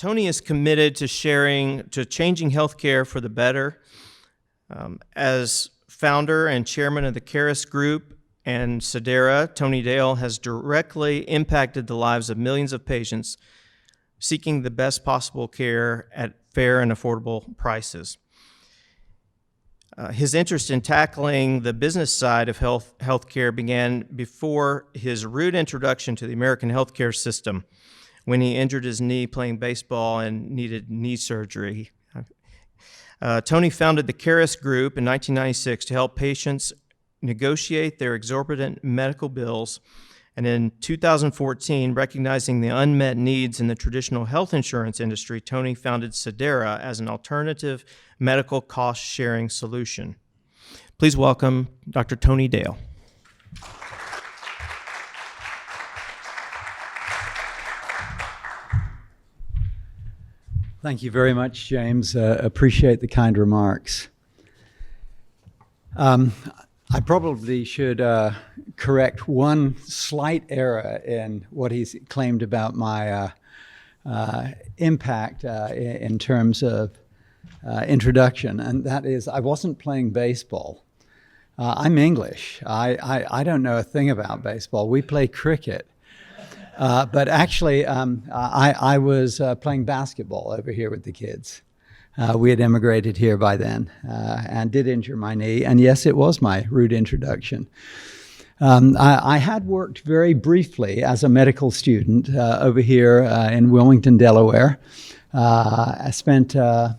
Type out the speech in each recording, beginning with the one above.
Tony is committed to changing healthcare for the better. As founder and chairman of the Caris Group and Sedera, Tony Dale has directly impacted the lives of millions of patients seeking the best possible care at fair and affordable prices. His interest in tackling the business side of healthcare began before his rude introduction to the American healthcare system when he injured his knee playing baseball and needed knee surgery. Tony founded the Caris Group in 1996 to help patients negotiate their exorbitant medical bills. And in 2014, recognizing the unmet needs in the traditional health insurance industry, Tony founded Sedera as an alternative medical cost-sharing solution. Please welcome Dr. Tony Dale. Thank you very much, James. Appreciate the kind remarks. I probably should correct one slight error in what he's claimed about my impact in terms of introduction, and that is I wasn't playing baseball. I'm English. I don't know a thing about baseball. We play cricket. But actually, I was playing basketball over here with the kids. We had immigrated here by then and did injure my knee. And yes, it was my rude introduction. I had worked very briefly as a medical student over here in Wilmington, Delaware. I spent, I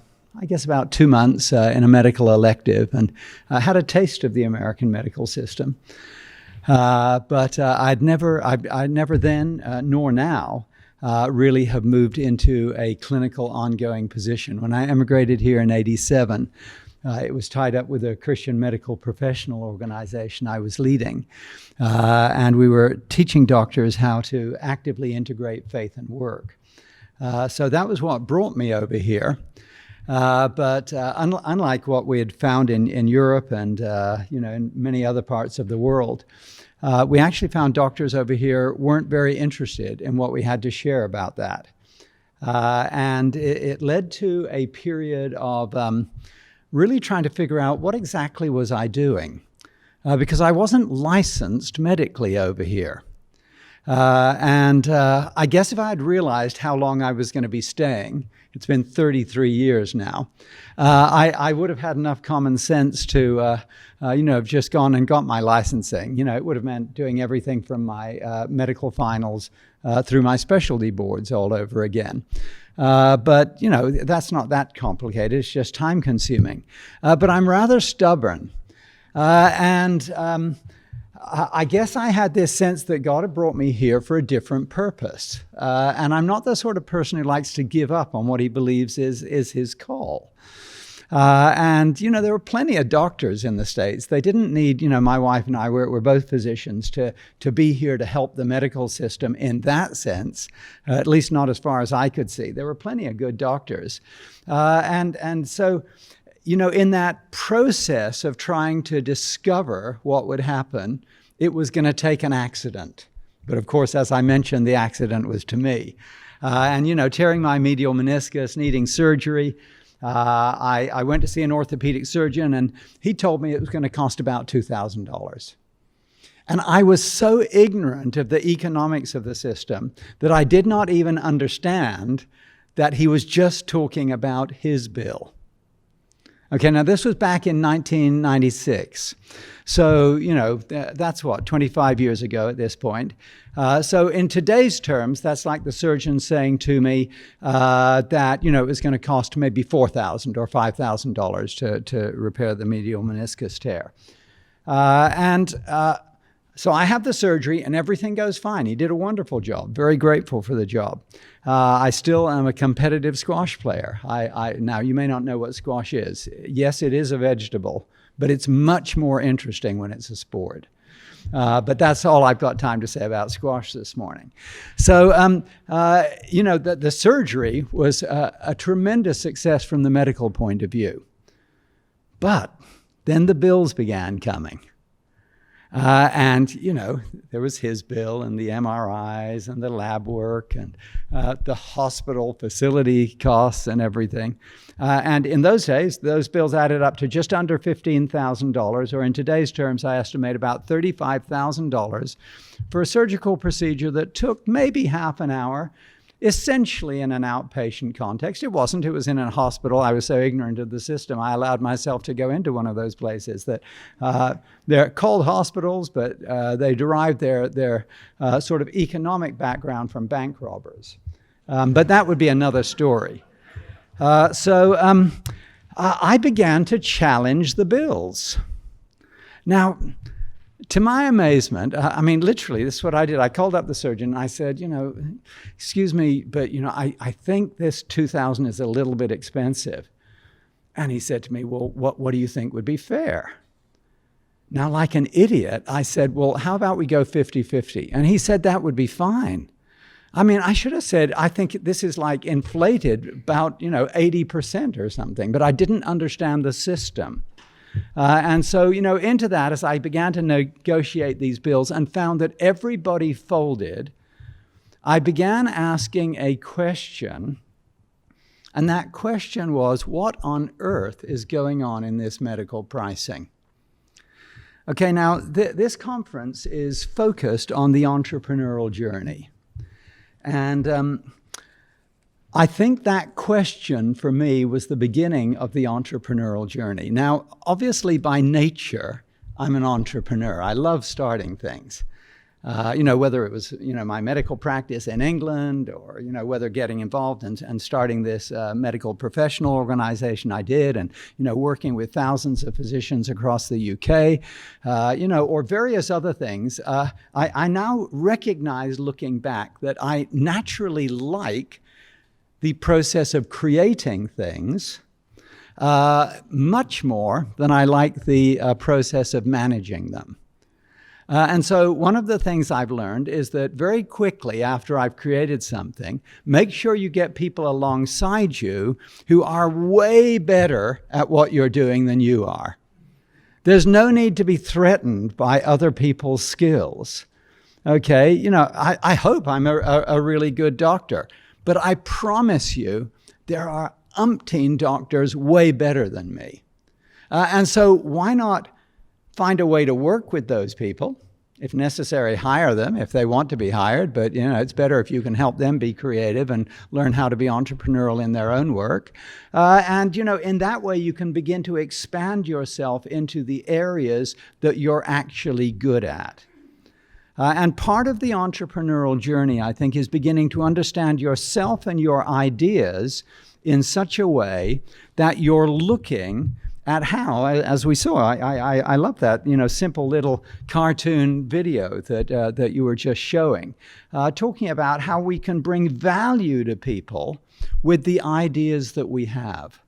guess, about 2 months in a medical elective and had a taste of the American medical system. But I'd never then, nor now, really have moved into a clinical ongoing position. When I emigrated here in '87, it was tied up with a Christian medical professional organization I was leading. And we were teaching doctors how to actively integrate faith and work. So that was what brought me over here. But unlike what we had found in Europe and in many other parts of the world, we actually found doctors over here weren't very interested in what we had to share about that. And it led to a period of really trying to figure out what exactly was I doing, because I wasn't licensed medically over here. And I guess if I had realized how long I was going to be staying, it's been 33 years now, I would have had enough common sense to, have just gone and got my licensing. It would have meant doing everything from my medical finals through my specialty boards all over again. But, that's not that complicated. It's just time consuming. But I'm rather stubborn. I guess I had this sense that God had brought me here for a different purpose. And I'm not the sort of person who likes to give up on what he believes is his call. There were plenty of doctors in the States. They didn't need, my wife and I, we're both physicians, to be here to help the medical system in that sense, at least not as far as I could see. There were plenty of good doctors. So, in that process of trying to discover what would happen, it was going to take an accident. But of course, as I mentioned, the accident was to me. Tearing my medial meniscus, needing surgery, I went to see an orthopedic surgeon, and he told me it was going to cost about $2,000. And I was so ignorant of the economics of the system that I did not even understand that he was just talking about his bill. Okay, now this was back in 1996. So, that's 25 years ago at this point. So in today's terms, that's like the surgeon saying to me that, it was going to cost maybe $4,000 or $5,000 to repair the medial meniscus tear. So I have the surgery and everything goes fine. He did a wonderful job. Very grateful for the job. I still am a competitive squash player. Now, you may not know what squash is. Yes, it is a vegetable, but it's much more interesting when it's a sport. But that's all I've got time to say about squash this morning. So, the surgery was a tremendous success from the medical point of view. But then the bills began coming. And, there was his bill and the MRIs and the lab work and the hospital facility costs and everything. And in those days, those bills added up to just under $15,000, or in today's terms, I estimate about $35,000 for a surgical procedure that took maybe half an hour, essentially in an outpatient context. It wasn't. It was in a hospital. I was so ignorant of the system, I allowed myself to go into one of those places that they're called hospitals, but they derived their sort of economic background from bank robbers. But that would be another story. So I began to challenge the bills. Now, to my amazement, literally, this is what I did. I called up the surgeon and I said, excuse me, but, I think this $2,000 is a little bit expensive. And he said to me, well, what do you think would be fair? Now, like an idiot, I said, well, how about we go 50-50? And he said that would be fine. I should have said, I think this is like inflated about, 80% or something, but I didn't understand the system. And so, into that, as I began to negotiate these bills and found that everybody folded, I began asking a question. And that question was, what on earth is going on in this medical pricing? Okay, now, this conference is focused on the entrepreneurial journey. And I think that question for me was the beginning of the entrepreneurial journey. Now, obviously by nature, I'm an entrepreneur. I love starting things. Whether it was, my medical practice in England or, whether getting involved and starting this medical professional organization I did and, working with thousands of physicians across the UK, or various other things. I now recognize looking back that I naturally like the process of creating things much more than I like the process of managing them. And so one of the things I've learned is that very quickly after I've created something, make sure you get people alongside you who are way better at what you're doing than you are. There's no need to be threatened by other people's skills. Okay, I hope I'm a really good doctor, but I promise you there are umpteen doctors way better than me. And so why not find a way to work with those people, if necessary, hire them if they want to be hired, but it's better if you can help them be creative and learn how to be entrepreneurial in their own work. And in that way you can begin to expand yourself into the areas that you're actually good at. And part of the entrepreneurial journey, I think, is beginning to understand yourself and your ideas in such a way that you're looking at how, as we saw, I love that, simple little cartoon video that you were just showing, talking about how we can bring value to people with the ideas that we have.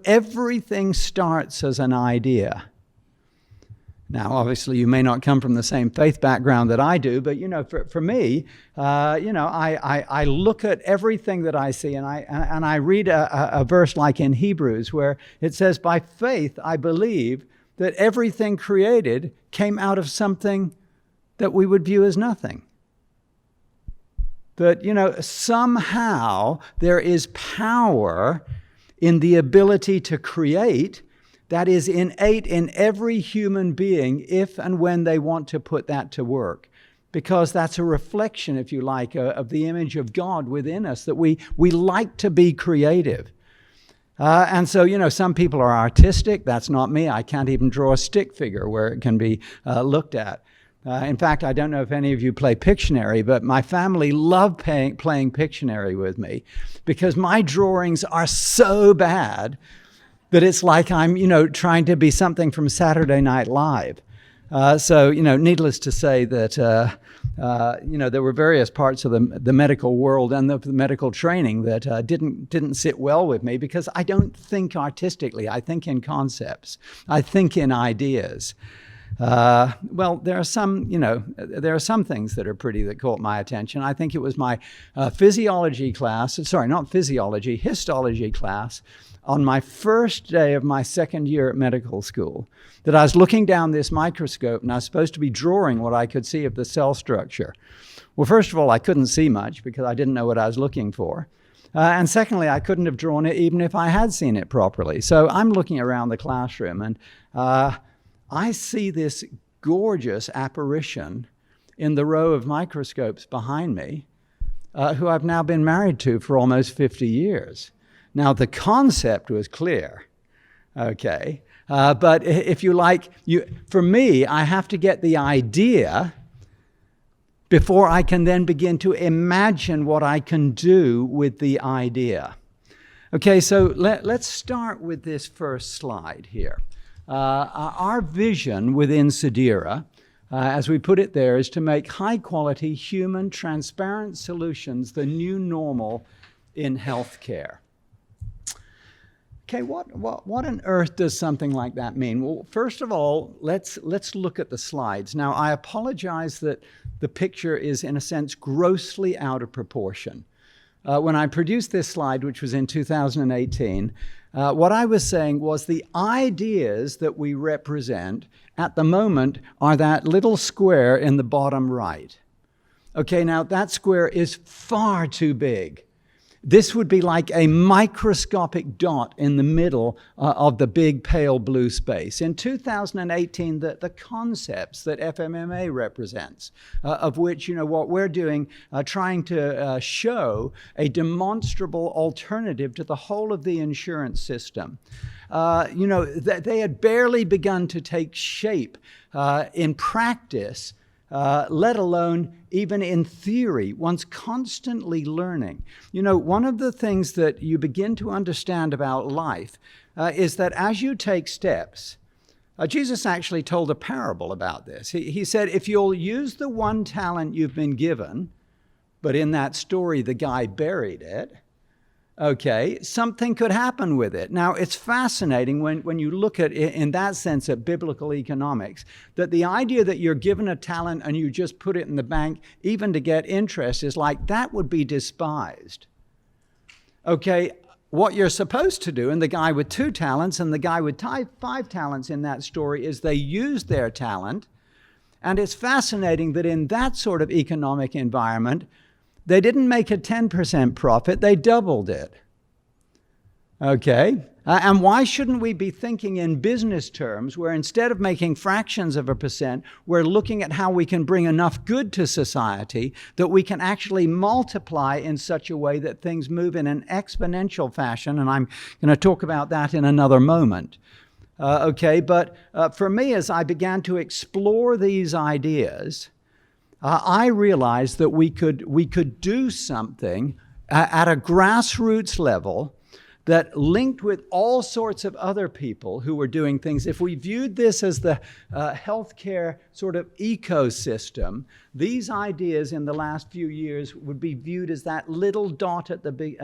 Everything starts as an idea. Now, obviously, you may not come from the same faith background that I do, but for me, I look at everything that I see, and I read a verse like in Hebrews where it says, "By faith I believe that everything created came out of something that we would view as nothing." That somehow there is power in the ability to create that is innate in every human being if and when they want to put that to work. Because that's a reflection, if you like, of the image of God within us, that we like to be creative. And so, some people are artistic. That's not me. I can't even draw a stick figure where it can be looked at. In fact, I don't know if any of you play Pictionary, but my family love playing Pictionary with me because my drawings are so bad that it's like I'm, trying to be something from Saturday Night Live. So, needless to say that, there were various parts of the medical world and the medical training that didn't sit well with me because I don't think artistically. I think in concepts. I think in ideas. Well, there are some things that are pretty that caught my attention. I think it was my histology class on my first day of my second year at medical school, that I was looking down this microscope and I was supposed to be drawing what I could see of the cell structure. Well, first of all, I couldn't see much because I didn't know what I was looking for. And secondly, I couldn't have drawn it even if I had seen it properly. So I'm looking around the classroom and I see this gorgeous apparition in the row of microscopes behind me, who I've now been married to for almost 50 years. Now, the concept was clear, okay? But if you like, for me, I have to get the idea before I can then begin to imagine what I can do with the idea. Okay, so let's start with this first slide here. Our vision within Sedera, as we put it there, is to make high-quality, human, transparent solutions the new normal in healthcare. Okay, what on earth does something like that mean? Well, first of all, let's look at the slides. Now, I apologize that the picture is, in a sense, grossly out of proportion. When I produced this slide, which was in 2018, what I was saying was the ideas that we represent at the moment are that little square in the bottom right. Okay, now that square is far too big. This would be like a microscopic dot in the middle of the big pale blue space. In 2018, the concepts that FMMA represents, of which, what we're doing, trying to show a demonstrable alternative to the whole of the insurance system. They had barely begun to take shape in practice, let alone even in theory. One's constantly learning. One of the things that you begin to understand about life is that as you take steps, Jesus actually told a parable about this. He said, if you'll use the one talent you've been given, but in that story the guy buried it, okay, something could happen with it. Now, it's fascinating when you look at it in that sense at biblical economics, that the idea that you're given a talent and you just put it in the bank, even to get interest, is like, that would be despised. Okay, what you're supposed to do, and the guy with 2 talents and the guy with 5 talents in that story, is they use their talent. And it's fascinating that in that sort of economic environment, they didn't make a 10% profit, they doubled it. Okay? And why shouldn't we be thinking in business terms where instead of making fractions of a percent, we're looking at how we can bring enough good to society that we can actually multiply in such a way that things move in an exponential fashion, and I'm going to talk about that in another moment. But for me, as I began to explore these ideas, I realized that we could do something at a grassroots level that linked with all sorts of other people who were doing things. If we viewed this as the healthcare sort of ecosystem, these ideas in the last few years would be viewed as that little dot at the big,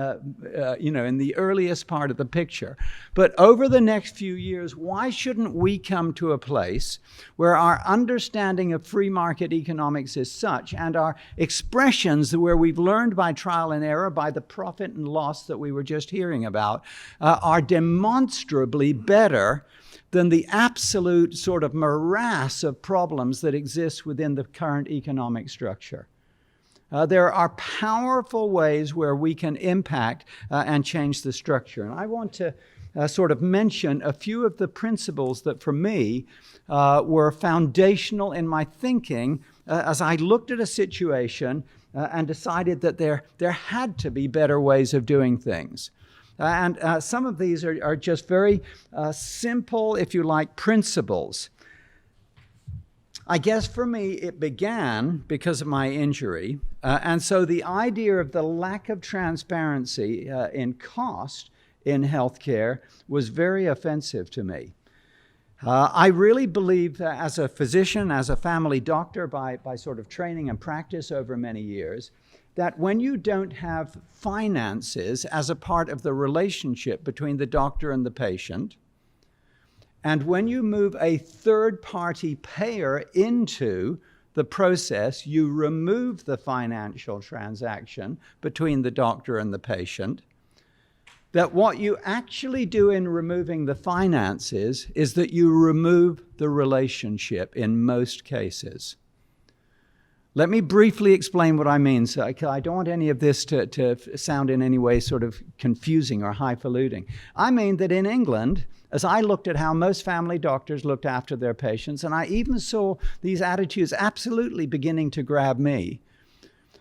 in the earliest part of the picture. But over the next few years, why shouldn't we come to a place where our understanding of free market economics is such, and our expressions where we've learned by trial and error, by the profit and loss that we were just hearing about, are demonstrably better than the absolute sort of morass of problems that exist within the current economic structure. There are powerful ways where we can impact and change the structure. And I want to sort of mention a few of the principles that for me were foundational in my thinking as I looked at a situation and decided that there had to be better ways of doing things. And some of these are just very simple, if you like, principles. I guess for me, it began because of my injury. And so the idea of the lack of transparency in cost in healthcare was very offensive to me. I really believe that as a physician, as a family doctor, by sort of training and practice over many years, that when you don't have finances as a part of the relationship between the doctor and the patient, And when you move a third-party payer into the process, you remove the financial transaction between the doctor and the patient. That what you actually do in removing the finances is that you remove the relationship in most cases. Let me briefly explain what I mean. So I don't want any of this to sound in any way sort of confusing or highfalutin. I mean that in England, as I looked at how most family doctors looked after their patients, and I even saw these attitudes absolutely beginning to grab me,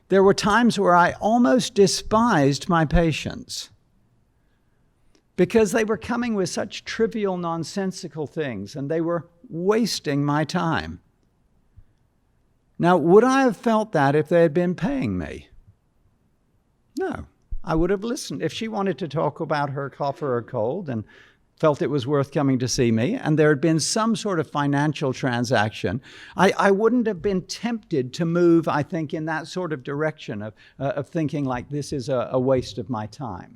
there were times where I almost despised my patients because they were coming with such trivial, nonsensical things, and they were wasting my time. Now, would I have felt that if they had been paying me? No, I would have listened. If she wanted to talk about her cough or her cold and felt it was worth coming to see me, and there had been some sort of financial transaction, I wouldn't have been tempted to move, I think, in that sort of direction of thinking like this is a waste of my time.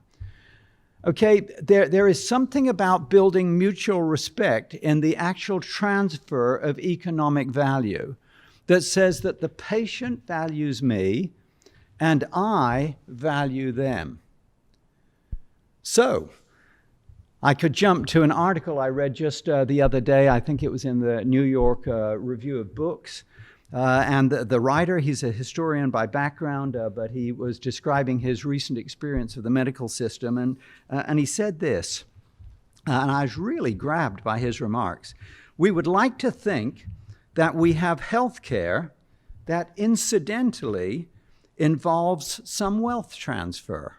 Okay, there is something about building mutual respect in the actual transfer of economic value that says that the patient values me and I value them. So, I could jump to an article I read just the other day. I think it was in the New York Review of Books. And the writer, he's a historian by background, but he was describing his recent experience of the medical system. And he said this, and I was really grabbed by his remarks. We would like to think that we have health care that incidentally involves some wealth transfer.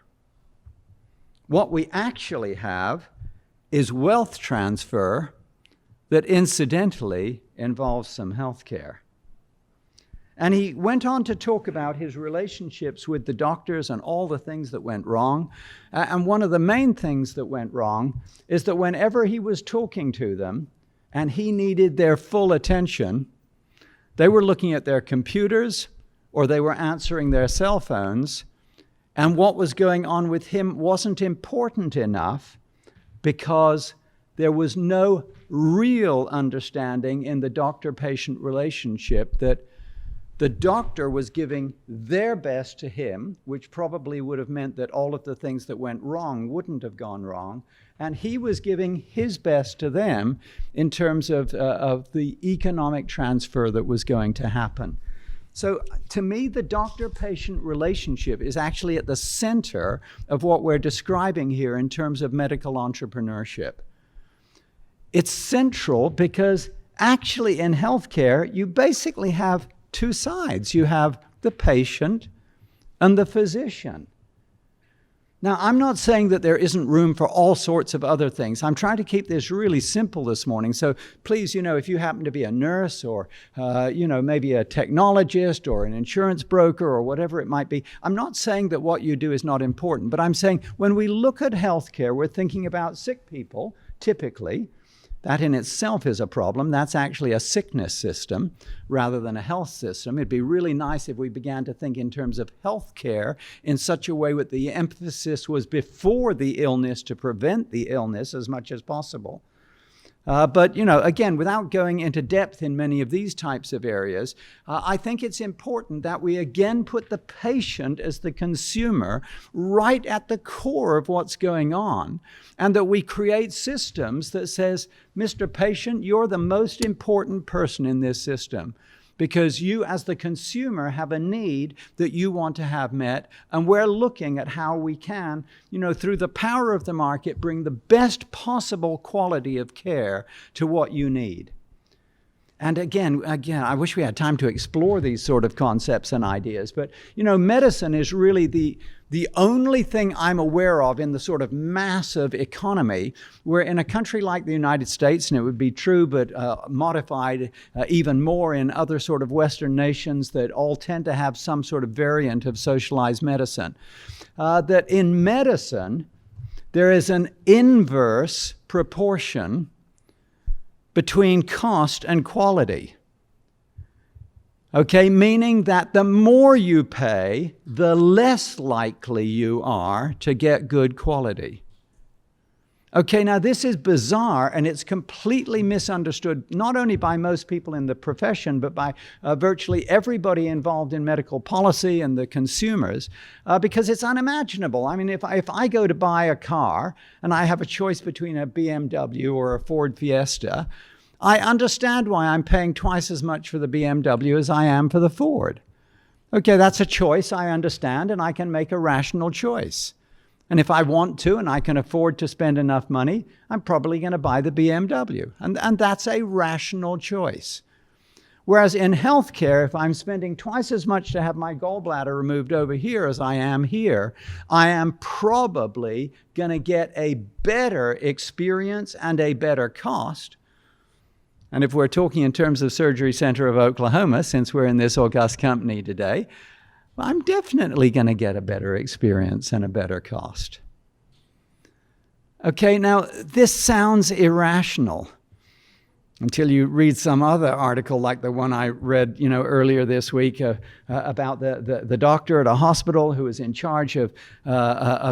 What we actually have is wealth transfer that incidentally involves some health care. And he went on to talk about his relationships with the doctors and all the things that went wrong. And one of the main things that went wrong is that whenever he was talking to them and he needed their full attention, they were looking at their computers or they were answering their cell phones, and what was going on with him wasn't important enough because there was no real understanding in the doctor-patient relationship that the doctor was giving their best to him, which probably would have meant that all of the things that went wrong wouldn't have gone wrong, and he was giving his best to them in terms of the economic transfer that was going to happen. So to me, the doctor-patient relationship is actually at the center of what we're describing here in terms of medical entrepreneurship. It's central because actually in healthcare, you basically have two sides. You have the patient and the physician. Now, I'm not saying that there isn't room for all sorts of other things. I'm trying to keep this really simple this morning. So please, if you happen to be a nurse or, maybe a technologist or an insurance broker or whatever it might be, I'm not saying that what you do is not important, but I'm saying when we look at healthcare, we're thinking about sick people, typically. That in itself is a problem. That's actually a sickness system rather than a health system. It'd be really nice if we began to think in terms of health care in such a way that the emphasis was before the illness to prevent the illness as much as possible. But, again, without going into depth in many of these types of areas, I think it's important that we again put the patient as the consumer right at the core of what's going on, and that we create systems that says, Mr. Patient, you're the most important person in this system, because you as the consumer have a need that you want to have met, and we're looking at how we can, through the power of the market, bring the best possible quality of care to what you need. And again, I wish we had time to explore these sort of concepts and ideas, but medicine is really the only thing I'm aware of in the sort of massive economy where in a country like the United States, and it would be true but modified even more in other sort of Western nations that all tend to have some sort of variant of socialized medicine, that in medicine there is an inverse proportion between cost and quality. Okay, meaning that the more you pay, the less likely you are to get good quality. Okay, now this is bizarre, and it's completely misunderstood, not only by most people in the profession, but by virtually everybody involved in medical policy and the consumers, because it's unimaginable. I mean, if I go to buy a car and I have a choice between a BMW or a Ford Fiesta, I understand why I'm paying twice as much for the BMW as I am for the Ford. Okay, that's a choice I understand, and I can make a rational choice. And if I want to and I can afford to spend enough money, I'm probably going to buy the BMW. And that's a rational choice. Whereas in healthcare, if I'm spending twice as much to have my gallbladder removed over here as I am here, I am probably going to get a better experience and a better cost. And if we're talking in terms of Surgery Center of Oklahoma, since we're in this august company today, well, I'm definitely going to get a better experience and a better cost. Okay, now this sounds irrational until you read some other article like the one I read, earlier this week about the doctor at a hospital who was in charge of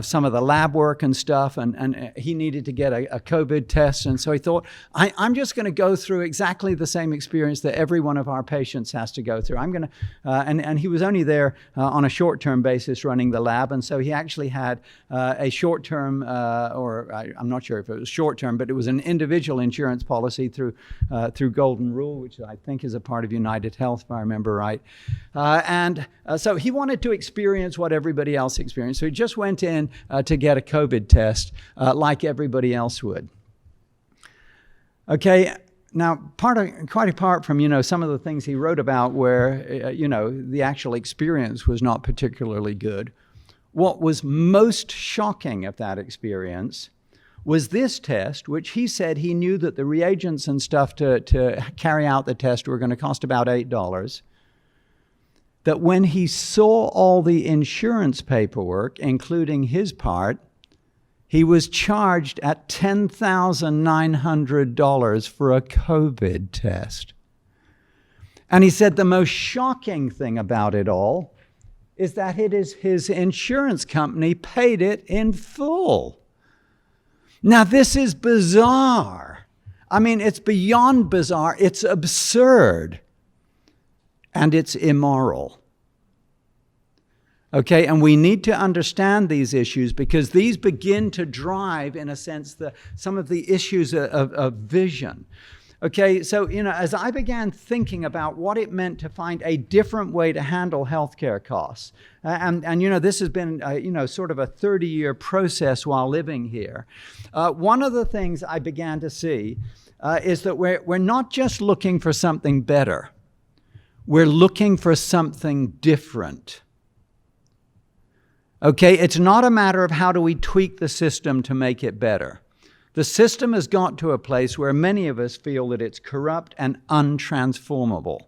some of the lab work and stuff, and he needed to get a COVID test, and so he thought, I'm just going to go through exactly the same experience that every one of our patients has to go through. I'm going to, and he was only there on a short-term basis running the lab, and so he actually had a short-term, I'm not sure if it was short-term, but it was an individual insurance policy through Golden Rule, which I think is a part of United Health, if I remember right. So he wanted to experience what everybody else experienced. So he just went in to get a COVID test like everybody else would. Okay, now quite apart from, some of the things he wrote about where, the actual experience was not particularly good, what was most shocking of that experience was this test, which he said he knew that the reagents and stuff to carry out the test were going to cost about $8, that when he saw all the insurance paperwork, including his part, he was charged at $10,900 for a COVID test. And he said the most shocking thing about it all is that his insurance company paid it in full. Now, this is bizarre. I mean, it's beyond bizarre. It's absurd. And it's immoral. Okay, and we need to understand these issues because these begin to drive, in a sense, some of the issues of vision. Okay, so, as I began thinking about what it meant to find a different way to handle healthcare costs, and this has been, sort of a 30-year process while living here, one of the things I began to see is that we're not just looking for something better. We're looking for something different. Okay, it's not a matter of how do we tweak the system to make it better. The system has got to a place where many of us feel that it's corrupt and untransformable.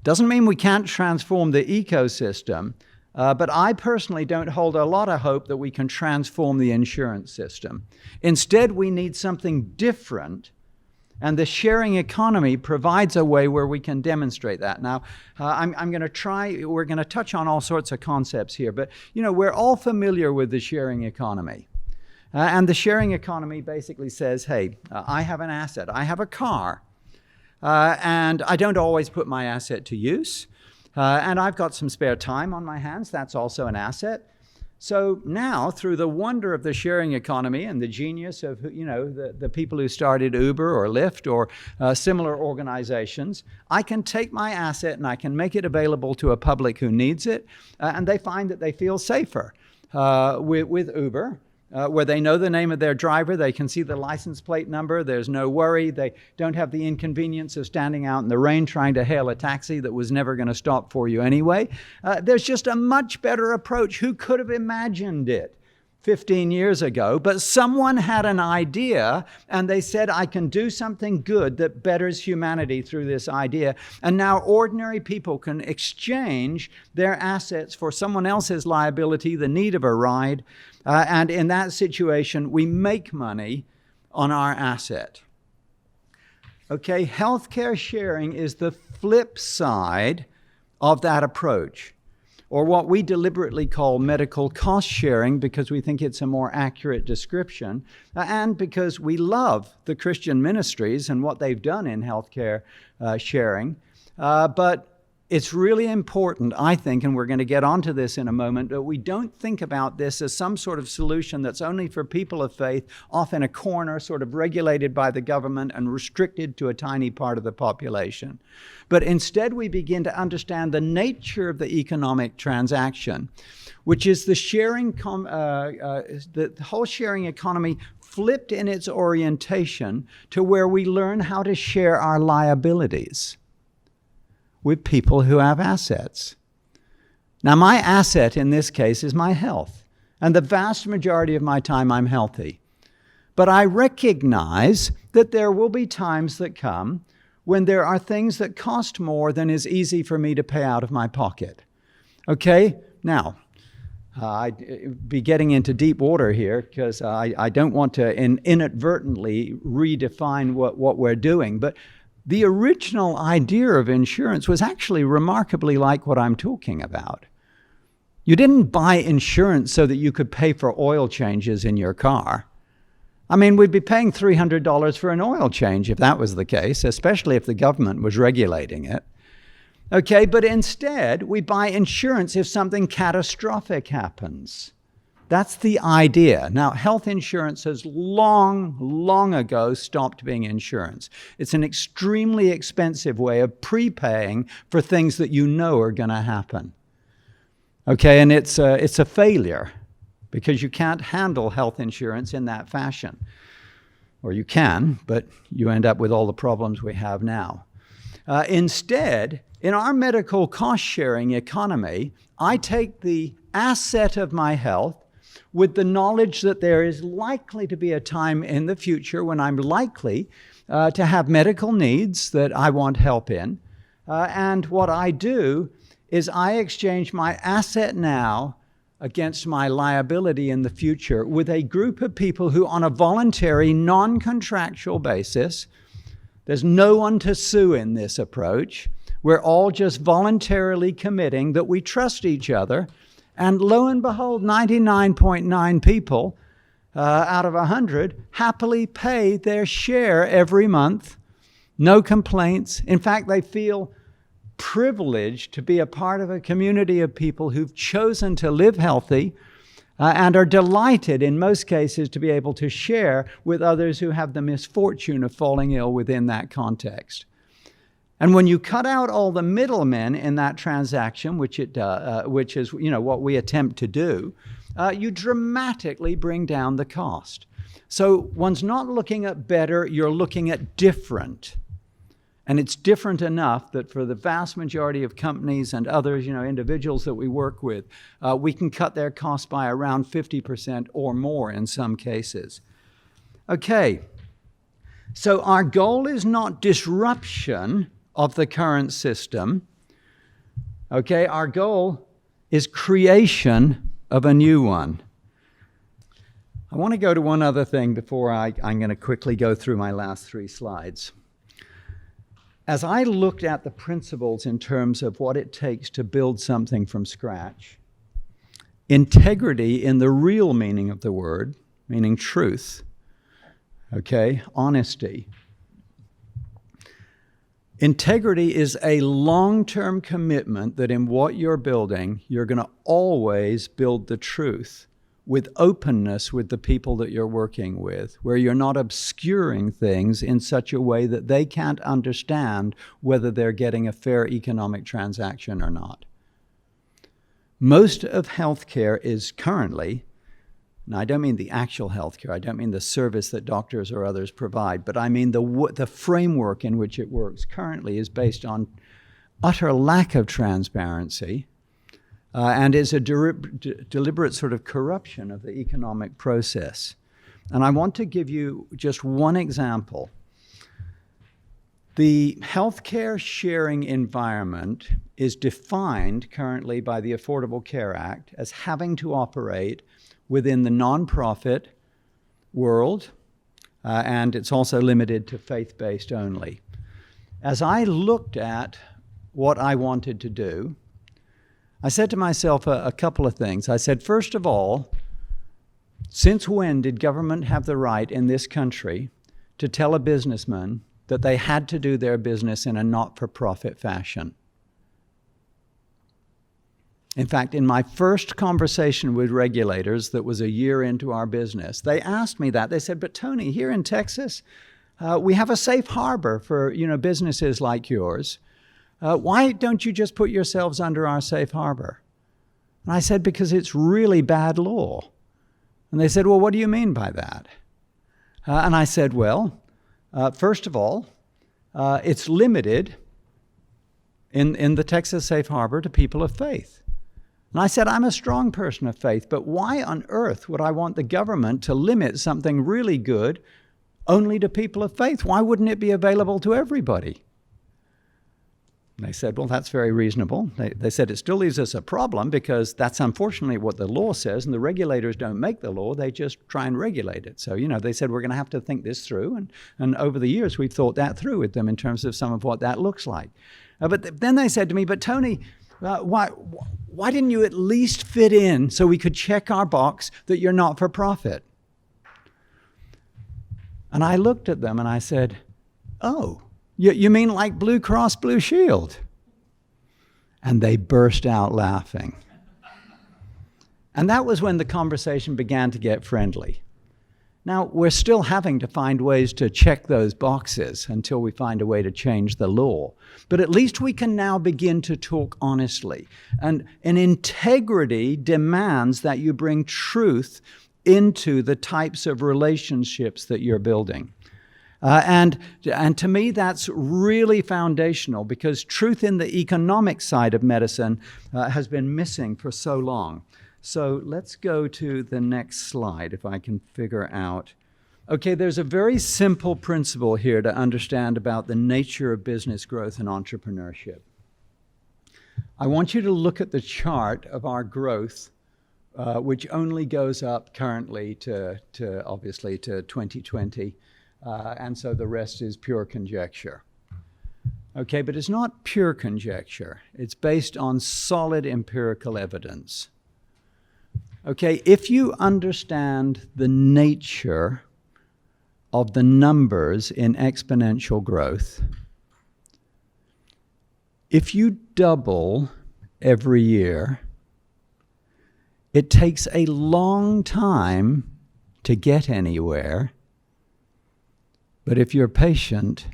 Doesn't mean we can't transform the ecosystem, but I personally don't hold a lot of hope that we can transform the insurance system. Instead, we need something different, and the sharing economy provides a way where we can demonstrate that. Now, we're going to touch on all sorts of concepts here, but we're all familiar with the sharing economy. And the sharing economy basically says, hey, I have an asset. I have a car. And I don't always put my asset to use. And I've got some spare time on my hands. That's also an asset. So now, through the wonder of the sharing economy and the genius of, the people who started Uber or Lyft or similar organizations, I can take my asset and I can make it available to a public who needs it. And they find that they feel safer with Uber. Where they know the name of their driver, they can see the license plate number, there's no worry, they don't have the inconvenience of standing out in the rain trying to hail a taxi that was never going to stop for you anyway. There's just a much better approach. Who could have imagined it 15 years ago? But someone had an idea and they said, I can do something good that betters humanity through this idea. And now ordinary people can exchange their assets for someone else's liability, the need of a ride. And in that situation, we make money on our asset. Okay, healthcare sharing is the flip side of that approach. or what we deliberately call medical cost sharing because we think it's a more accurate description, and because we love the Christian ministries and what they've done in healthcare sharing. But it's really important, I think, and we're going to get onto this in a moment, that we don't think about this as some sort of solution that's only for people of faith, off in a corner, sort of regulated by the government and restricted to a tiny part of the population. But instead, we begin to understand the nature of the economic transaction, which is the sharing, the whole sharing economy flipped in its orientation to where we learn how to share our liabilities with people who have assets. Now, my asset in this case is my health, and the vast majority of my time I'm healthy. But I recognize that there will be times that come when there are things that cost more than is easy for me to pay out of my pocket. Okay? Now, I'd be getting into deep water here because I don't want to inadvertently redefine what we're doing, but the original idea of insurance was actually remarkably like what I'm talking about. You didn't buy insurance so that you could pay for oil changes in your car. I mean, we'd be paying $300 for an oil change if that was the case, especially if the government was regulating it. Okay, but instead, we buy insurance if something catastrophic happens. That's the idea. Now, health insurance has long ago stopped being insurance. It's an extremely expensive way of prepaying for things that you know are going to happen. Okay, and it's a failure because you can't handle health insurance in that fashion. Or you can, but you end up with all the problems we have now. Instead, in our medical cost-sharing economy, I take the asset of my health with the knowledge that there is likely to be a time in the future when I'm likely to have medical needs that I want help in. And what I do is I exchange my asset now against my liability in the future with a group of people who, on a voluntary, non-contractual basis, there's no one to sue in this approach. We're all just voluntarily committing that we trust each other. And lo and behold, 99.9 people out of 100 happily pay their share every month. No complaints. In fact, they feel privileged to be a part of a community of people who've chosen to live healthy and are delighted in most cases to be able to share with others who have the misfortune of falling ill within that context. And when you cut out all the middlemen in that transaction, which is what we attempt to do, you dramatically bring down the cost. So one's not looking at better, you're looking at different. And it's different enough that for the vast majority of companies and others, individuals that we work with, we can cut their costs by around 50% or more in some cases. Okay, so our goal is not disruption of the current system. Okay, our goal is creation of a new one. I want to go to one other thing before I'm going to quickly go through my last 3 slides. As I looked at the principles in terms of what it takes to build something from scratch, integrity in the real meaning of the word, meaning truth, okay, honesty. Integrity is a long-term commitment that in what you're building, you're going to always build the truth with openness with the people that you're working with, where you're not obscuring things in such a way that they can't understand whether they're getting a fair economic transaction or not. Most of healthcare is currently, and I don't mean the actual healthcare, I don't mean the service that doctors or others provide, but I mean the framework in which it works currently is based on utter lack of transparency, and is a deliberate sort of corruption of the economic process. And I want to give you just one example. The healthcare sharing environment is defined currently by the Affordable Care Act as having to operate within the nonprofit world, and it's also limited to faith-based only. As I looked at what I wanted to do, I said to myself a couple of things. I said, first of all, since when did government have the right in this country to tell a businessman that they had to do their business in a not-for-profit fashion? In fact, in my first conversation with regulators that was a year into our business, they asked me that. They said, but Tony, here in Texas, we have a safe harbor for businesses like yours. Why don't you just put yourselves under our safe harbor? And I said, because it's really bad law. And they said, well, what do you mean by that? And I said, well, first of all, it's limited in the Texas safe harbor to people of faith. And I said, I'm a strong person of faith, but why on earth would I want the government to limit something really good only to people of faith? Why wouldn't it be available to everybody? And they said, well, that's very reasonable. They said, it still leaves us a problem because that's unfortunately what the law says, and the regulators don't make the law, they just try and regulate it. So, they said, we're going to have to think this through, and over the years we've thought that through with them in terms of some of what that looks like. But then they said to me, but Tony, why didn't you at least fit in so we could check our box that you're not for profit? And I looked at them and I said, oh, you mean like Blue Cross Blue Shield? And they burst out laughing. And that was when the conversation began to get friendly. Now, we're still having to find ways to check those boxes until we find a way to change the law. But at least we can now begin to talk honestly. And integrity demands that you bring truth into the types of relationships that you're building. And to me, that's really foundational because truth in the economic side of medicine has been missing for so long. So let's go to the next slide if I can figure out. Okay, there's a very simple principle here to understand about the nature of business growth and entrepreneurship. I want you to look at the chart of our growth, which only goes up currently to obviously to 2020, and so the rest is pure conjecture. Okay, but it's not pure conjecture. It's based on solid empirical evidence. Okay, if you understand the nature of the numbers in exponential growth, if you double every year, it takes a long time to get anywhere, but if you're patient,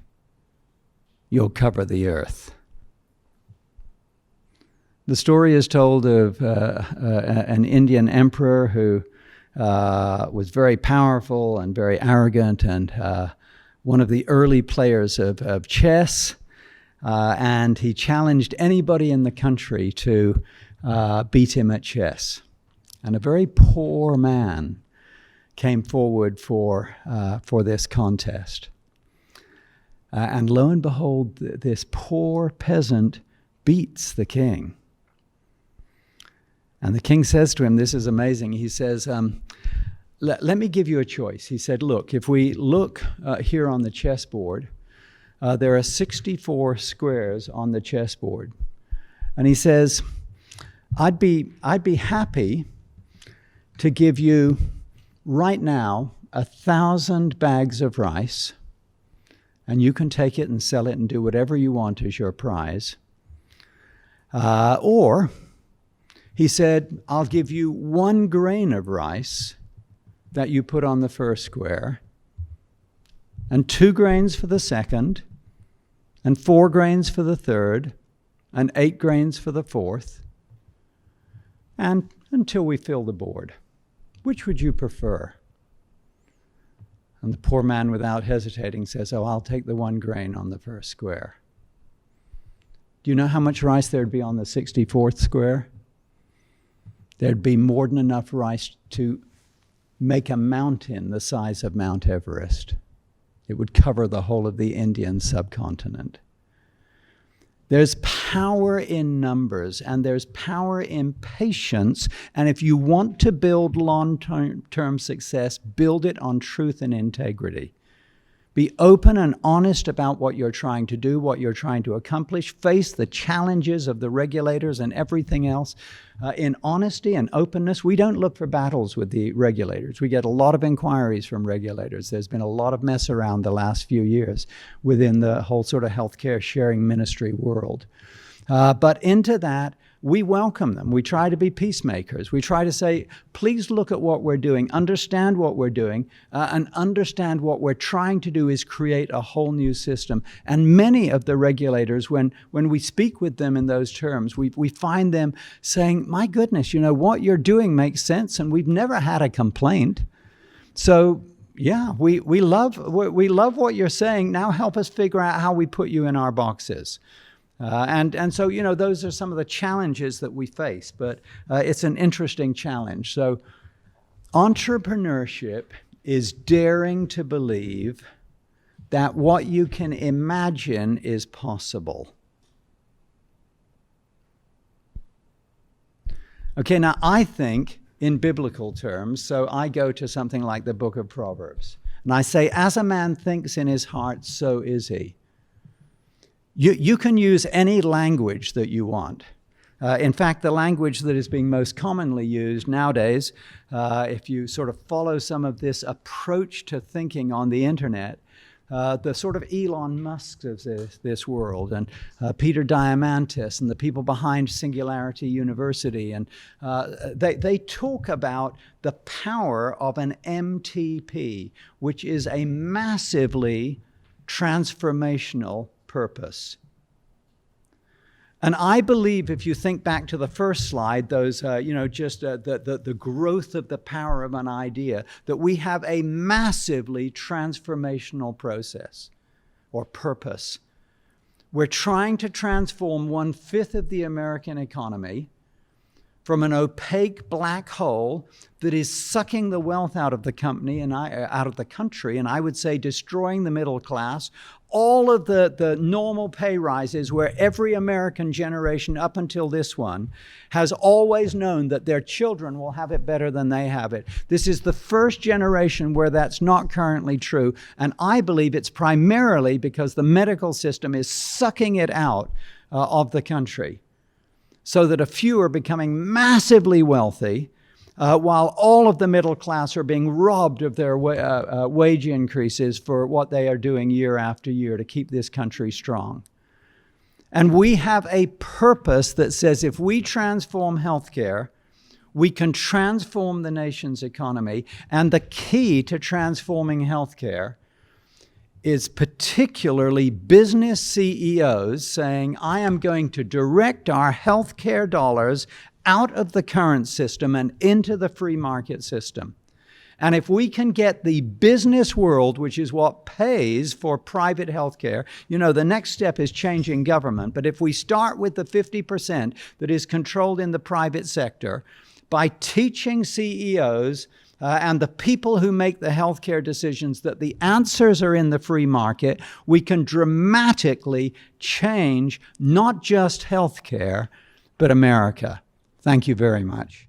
you'll cover the earth. The story is told of an Indian emperor who was very powerful and very arrogant and one of the early players of chess. And he challenged anybody in the country to beat him at chess. And a very poor man came forward for this contest. And lo and behold, this poor peasant beats the king. And the king says to him, this is amazing, he says, let me give you a choice. He said, look, if we look here on the chessboard, there are 64 squares on the chessboard. And he says, I'd be happy to give you right now 1,000 bags of rice, and you can take it and sell it and do whatever you want as your prize. Or he said, I'll give you 1 grain of rice that you put on the first square, and 2 grains for the second, and 4 grains for the third, and 8 grains for the fourth, and until we fill the board. Which would you prefer? And the poor man, without hesitating, says, oh, I'll take the 1 grain on the first square. Do you know how much rice there'd be on the 64th square? There'd be more than enough rice to make a mountain the size of Mount Everest. It would cover the whole of the Indian subcontinent. There's power in numbers, and there's power in patience. And if you want to build long-term success, build it on truth and integrity. Be open and honest about what you're trying to do, what you're trying to accomplish. Face the challenges of the regulators and everything else in honesty and openness. We don't look for battles with the regulators. We get a lot of inquiries from regulators. There's been a lot of mess around the last few years within the whole sort of healthcare sharing ministry world. But into that, we welcome them. We try to be peacemakers. We try to say, please look at what we're doing, understand what we're doing, and understand what we're trying to do is create a whole new system. And many of the regulators, when we speak with them in those terms, we find them saying, my goodness, you know, what you're doing makes sense, and we've never had a complaint. So yeah, we love what you're saying. Now help us figure out how we put you in our boxes. And so, you know, those are some of the challenges that we face, but it's an interesting challenge. So entrepreneurship is daring to believe that what you can imagine is possible. Okay, now I think in biblical terms, so I go to something like the book of Proverbs, and I say, as a man thinks in his heart, so is he. You can use any language that you want. In fact, the language that is being most commonly used nowadays, if you sort of follow some of this approach to thinking on the internet, the sort of Elon Musks of this world, and Peter Diamandis, and the people behind Singularity University, and they talk about the power of an MTP, which is a massively transformational purpose. And I believe, if you think back to the first slide, those, the growth of the power of an idea, that we have a massively transformational process or purpose. We're trying to transform 1/5 of the American economy from an opaque black hole that is sucking the wealth out of the company and out of the country, and I would say destroying the middle class. All of the normal pay rises where every American generation up until this one has always known that their children will have it better than they have it. This is the first generation where that's not currently true, and I believe it's primarily because the medical system is sucking it out of the country, so that a few are becoming massively wealthy, while all of the middle class are being robbed of their wage increases for what they are doing year after year to keep this country strong. And we have a purpose that says if we transform healthcare, we can transform the nation's economy. And the key to transforming healthcare is particularly business CEOs saying, I am going to direct our healthcare dollars out of the current system and into the free market system. And if we can get the business world, which is what pays for private healthcare, you know, the next step is changing government. But if we start with the 50% that is controlled in the private sector, by teaching CEOs and the people who make the healthcare decisions that the answers are in the free market, we can dramatically change not just healthcare, but America. Thank you very much.